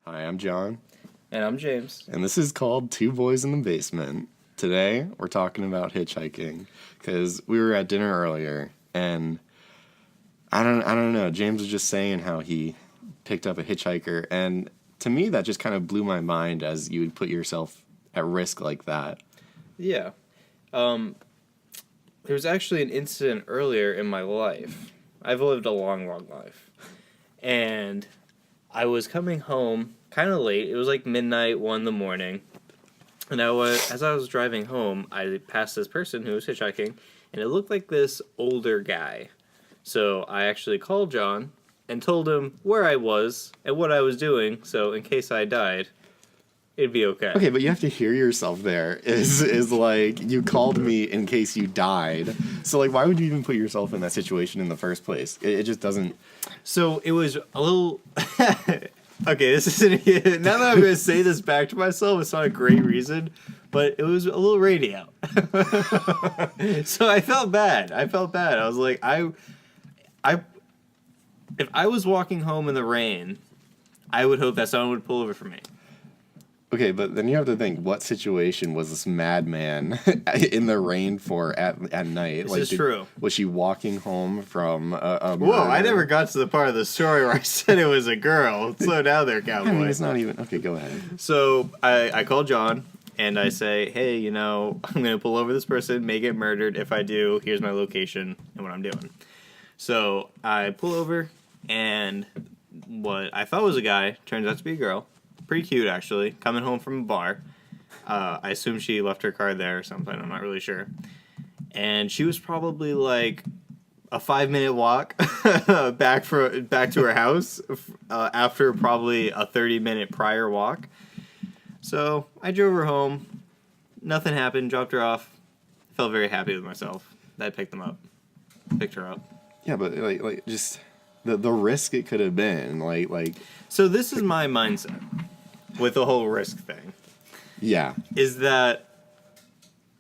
Hi, I'm John. And I'm James. And this is called Two Boys in the Basement. Today, we're talking about hitchhiking, because we were at dinner earlier, and I don't know, James was just saying how he picked up a hitchhiker, and to me, that just kind of blew my mind as you would put yourself at risk like that. Yeah. There was actually an incident earlier in my life. I've lived a long, long life. And I was coming home kind of late. It was like midnight, 1 in the morning. And as I was driving home, I passed this person who was hitchhiking, and it looked like this older guy. So I actually called John and told him where I was and what I was doing, so in case I died, it'd be okay. Okay, but you have to hear yourself there. Is like, you called me in case you died. So, like, why would you even put yourself in that situation in the first place? It just doesn't... So it was a little... Okay, this isn't... Now that I'm going to say this back to myself, it's not a great reason, but it was a little rainy out. So I felt bad. I was like, if I was walking home in the rain, I would hope that someone would pull over for me. Okay, but then you have to think, what situation was this madman in the rain for at night? This is true. Was she walking home from a Whoa, I never got to the part of the story where I said it was a girl. Slow down there, cowboy. I mean, it's not even... Okay, go ahead. So I called John, and I say, hey, I'm going to pull over this person, may get murdered. If I do, here's my location and what I'm doing. So I pull over, and what I thought was a guy turns out to be a girl. Pretty cute, actually, coming home from a bar. I assume she left her car there or something. I'm not really sure. And she was probably like a 5-minute walk back to her house after probably a 30-minute prior walk. So I drove her home. Nothing happened. Dropped her off. Felt very happy with myself that I picked her up. Yeah, but like just the risk it could have been, like. So this is my mindset with the whole risk thing. Yeah. Is that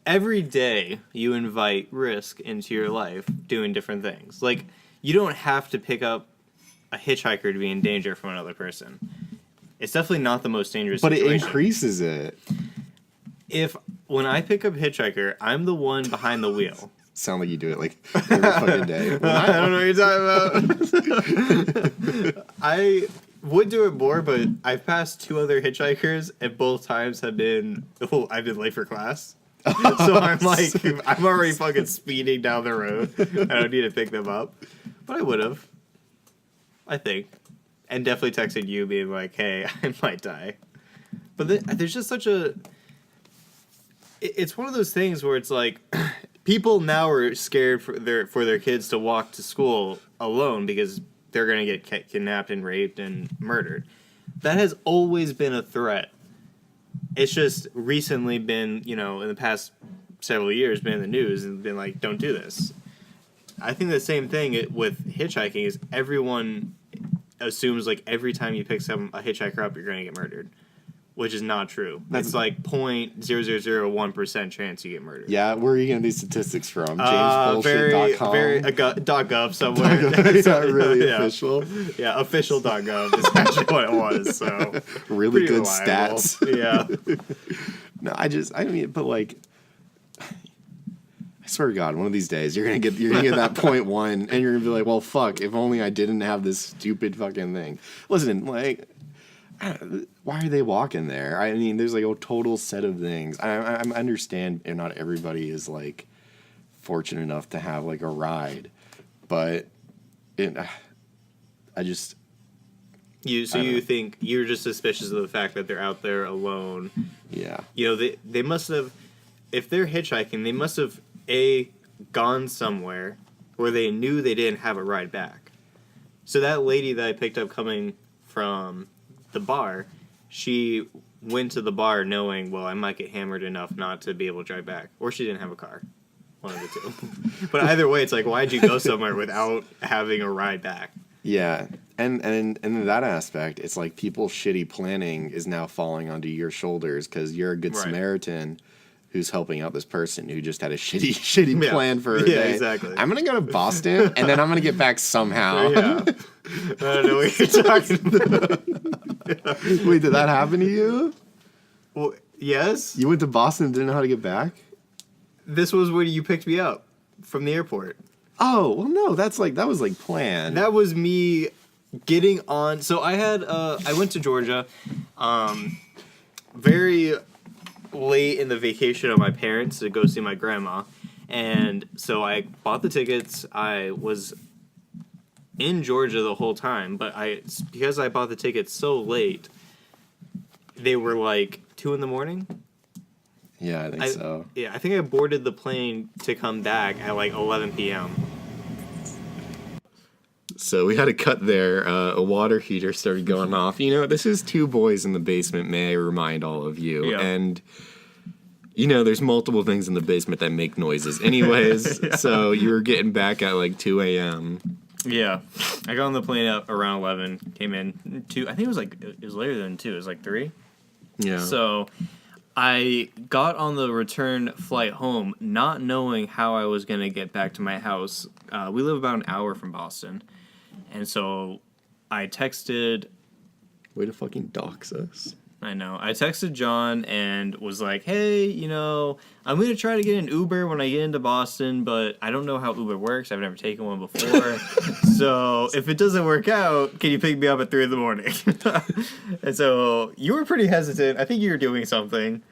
every day you invite risk into your life doing different things. Like, you don't have to pick up a hitchhiker to be in danger from another person. It's definitely not the most dangerous situation. But it increases it. When I pick up a hitchhiker, I'm the one behind the wheel. Sound like you do it like every fucking day. I don't know what you're talking about. I would do it more, but I've passed 2 other hitchhikers, and both times I've been late for class. So I'm already fucking speeding down the road. I don't need to pick them up. But I would have. I think. And definitely texted you being like, hey, I might die. But there's just such a... It's one of those things where it's like... People now are scared for their kids to walk to school alone because they're going to get kidnapped and raped and murdered. That has always been a threat. It's just recently been, in the past several years, been in the news and been like, don't do this. I think the same thing with hitchhiking is everyone assumes like every time you pick a hitchhiker up, you're going to get murdered. Which is not true. That's like 0.0001% chance you get murdered. Yeah, where are you getting these statistics from? JamesBullshit.com? .gov somewhere. Is that really official? Yeah, official.gov is actually what it was. So really good reliable. Stats. Yeah. No, but like, I swear to God, one of these days you're gonna get that 0.1, and you're gonna be like, well, fuck, if only I didn't have this stupid fucking thing. Listen, like. Why are they walking there? I mean, there's like a total set of things. I understand if not everybody is like fortunate enough to have like a ride, but you think you're just suspicious of the fact that they're out there alone? Yeah. They must have, if they're hitchhiking, they must have gone somewhere where they knew they didn't have a ride back. So that lady that I picked up coming from the bar, she went to the bar knowing, well, I might get hammered enough not to be able to drive back. Or she didn't have a car. One of the two. But either way, it's like, why'd you go somewhere without having a ride back? Yeah. And in that aspect, it's like people's shitty planning is now falling onto your shoulders because you're a good Samaritan who's helping out this person who just had a shitty plan for a day. Exactly. I'm gonna go to Boston and then I'm gonna get back somehow. Yeah. I don't know what you're talking about. Wait, did that happen to you? Well, yes. You went to Boston and didn't know how to get back? This was when you picked me up from the airport. Oh, well, no, that was like planned. That was me getting on. So I went to Georgia, very late in the vacation of my parents to go see my grandma. And so I bought the tickets. I was in Georgia the whole time, but because I bought the tickets so late, they were like 2 a.m. Yeah, I think so. Yeah, I think I boarded the plane to come back at like 11 p.m. So we had a cut there. A water heater started going off. You know, this is Two Boys in the Basement, may I remind all of you. Yeah. And, you know, there's multiple things in the basement that make noises. Anyways, Yeah. So you were getting back at like 2 a.m. Yeah, I got on the plane at around 11. Came in 2. I think it was later than 2. It was like 3. Yeah. So I got on the return flight home, not knowing how I was going to get back to my house. We live about an hour from Boston. And so I texted... Way to fucking dox us. I know. I texted John and was like, hey, you know, I'm going to try to get an Uber when I get into Boston, but I don't know how Uber works. I've never taken one before. So if it doesn't work out, can you pick me up at 3 a.m? And so you were pretty hesitant. I think you were doing something.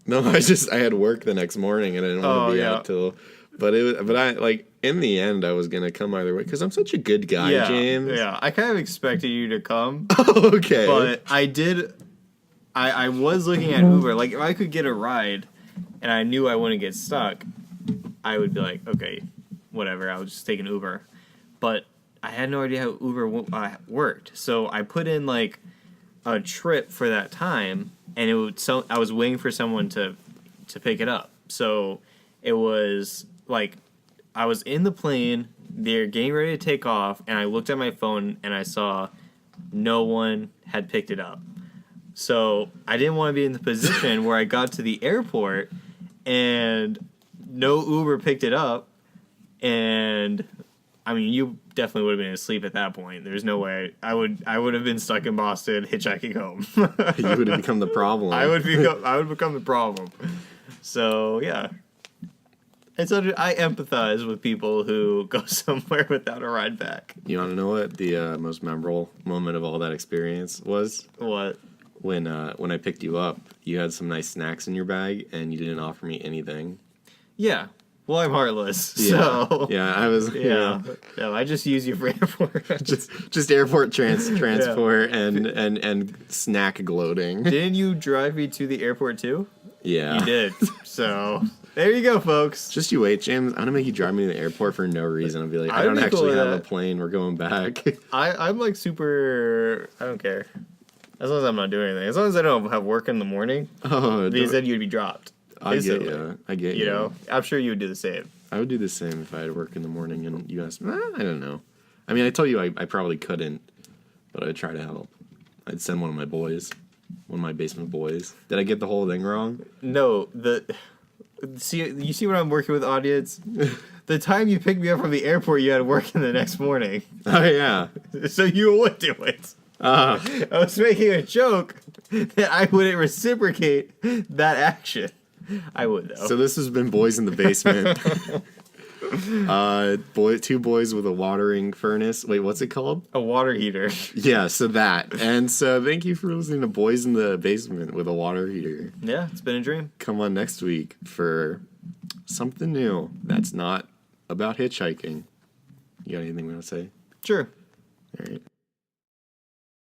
No, I had work the next morning and I didn't want to be out till... But I like in the end I was gonna come either way because I'm such a good guy, Yeah, James. yeah. I kind of expected you to come. Okay. But I did... I was looking at Uber. Like, if I could get a ride and I knew I wouldn't get stuck, I would be like, okay, whatever, I'll just take an Uber. But I had no idea how Uber worked. So I put in, like, a trip for that time, and I was waiting for someone to pick it up. So it was, like, I was in the plane, they're getting ready to take off, and I looked at my phone, and I saw no one had picked it up. So I didn't want to be in the position where I got to the airport and no Uber picked it up. And I mean, you definitely would have been asleep at that point. There's no way I would have been stuck in Boston hitchhiking home. You would have become the problem. I would become the problem. So yeah. And so I empathize with people who go somewhere without a ride back. You want to know what the most memorable moment of all that experience was? What? When I picked you up, you had some nice snacks in your bag, and you didn't offer me anything. Yeah. Well, I'm heartless, Yeah. so... Yeah, I was... Yeah. No, I just use you for airport. just airport transport and snack gloating. Didn't you drive me to the airport, too? Yeah. You did. So, there you go, folks. Just you wait, James. I'm going to make you drive me to the airport for no reason. I'll be like, I I'd don't be cool actually with have that. a plane. We're going back. I'm like super... I don't care. As long as I'm not doing anything. As long as I don't have work in the morning, Oh, because then you'd be dropped. I get Instantly. you. I get you. You know? I'm sure you would do the same. I would do the same if I had work in the morning and you asked me. I don't know. I mean, I told you I probably couldn't, but I'd try to help. I'd send one of my boys, one of my basement boys. Did I get the whole thing wrong? No, you see what I'm working with, audience? The time you picked me up from the airport, you had work in the next morning. Oh, yeah. So you would do it. I was making a joke that I wouldn't reciprocate that action. I would, though. So this has been Boys in the Basement. Two boys with a watering furnace. Wait, what's it called? A water heater. Yeah, so that. And so thank you for listening to Boys in the Basement with a water heater. Yeah, it's been a dream. Come on next week for something new that's not about hitchhiking. You got anything we want to say? Sure. All right.